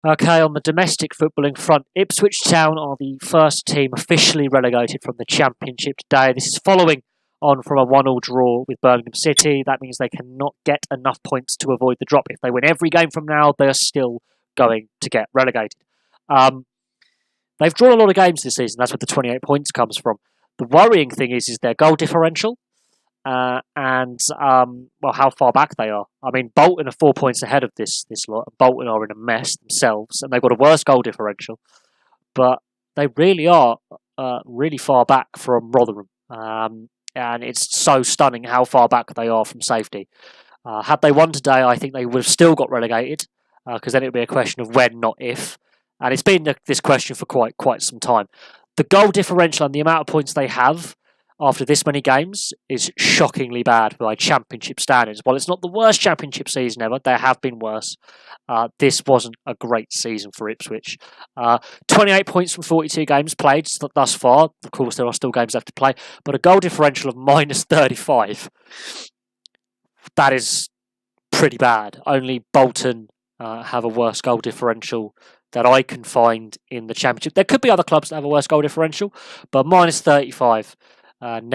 Okay, on the domestic footballing front, Ipswich Town are the first team officially relegated from the Championship today. This is following on from a 1-1 draw with Birmingham City. That means they cannot get enough points to avoid the drop. If they win every game from now, they're still going to get relegated. They've drawn a lot of games this season. That's where the 28 points comes from. The worrying thing is their goal differential. And how far back they are. I mean, Bolton are 4 points ahead of this lot. Bolton are in a mess themselves, and they've got a worse goal differential. But they really are really far back from Rotherham. And it's so stunning how far back they are from safety. Had they won today, I think they would have still got relegated, because then it would be a question of when, not if. And it's been this question for quite some time. The goal differential and the amount of points they have after this many games is shockingly bad by Championship standards. While it's not the worst Championship season ever, there have been worse. This wasn't a great season for Ipswich. 28 points from 42 games played thus far. Of course, there are still games left to play, but a goal differential of minus 35. That is pretty bad. Only Bolton have a worse goal differential that I can find in the Championship. There could be other clubs that have a worse goal differential, but minus 35. That's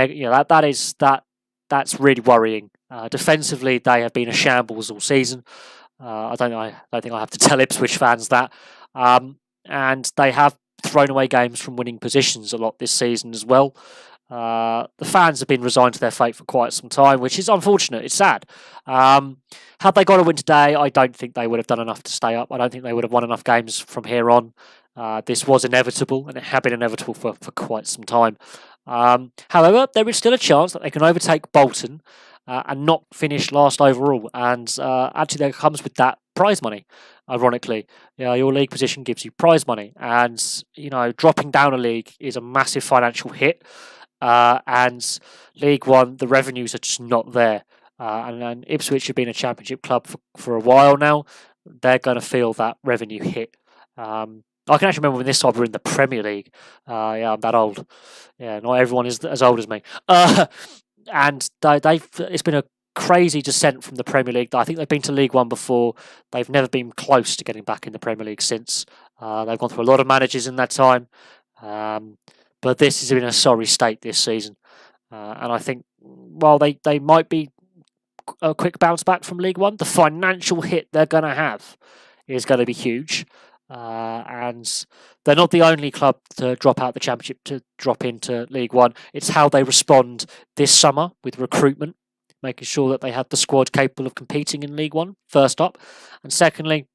really worrying. Defensively, they have been a shambles all season. I don't think I have to tell Ipswich fans that. And they have thrown away games from winning positions a lot this season as well. The fans have been resigned to their fate for quite some time, which is unfortunate. It's sad. Had they got a win today, I don't think they would have done enough to stay up. I don't think they would have won enough games from here on. This was inevitable, and it had been inevitable for quite some time. However, there is still a chance that they can overtake Bolton and not finish last overall. And actually, that comes with that prize money. Ironically, your league position gives you prize money, and dropping down a league is a massive financial hit. And League One, the revenues are just not there. And Ipswich have been a Championship club for a while now. They're going to feel that revenue hit. I can actually remember when this side were in the Premier League. I'm that old. Yeah, not everyone is as old as me. And it's been a crazy descent from the Premier League. I think they've been to League One before. They've never been close to getting back in the Premier League since. They've gone through a lot of managers in that time. But this has been a sorry state this season. And I think while they might be a quick bounce back from League One, the financial hit they're going to have is going to be huge. And they're not the only club to drop out the Championship to drop into League One. It's how they respond this summer with recruitment, making sure that they have the squad capable of competing in League One, first up. And secondly,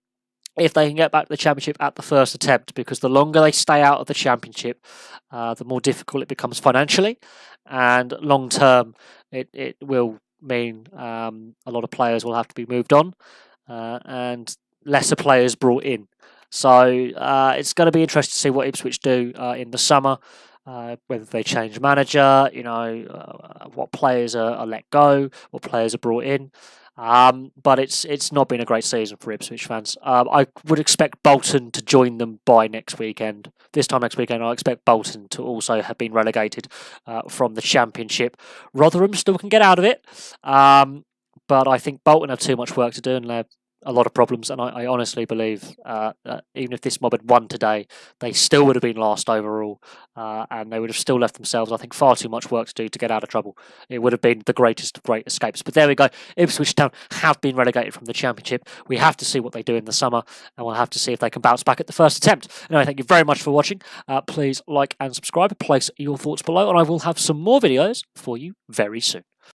if they can get back to the Championship at the first attempt, because the longer they stay out of the Championship, the more difficult it becomes financially. And long term, it will mean a lot of players will have to be moved on and lesser players brought in. So it's going to be interesting to see what Ipswich do in the summer, whether they change manager, what players are let go, what players are brought in. But it's not been a great season for Ipswich fans. I would expect Bolton to join them by next weekend. This time next weekend, I expect Bolton to also have been relegated from the Championship. Rotherham still can get out of it, but I think Bolton have too much work to do, and they're a lot of problems, and I honestly believe that even if this mob had won today, they still would have been last overall, and they would have still left themselves, I think, far too much work to do to get out of trouble. It would have been the greatest of great escapes. But there we go. Ipswich Town have been relegated from the Championship. We have to see what they do in the summer, and we'll have to see if they can bounce back at the first attempt. Anyway, thank you very much for watching. Please like and subscribe. Place your thoughts below, and I will have some more videos for you very soon.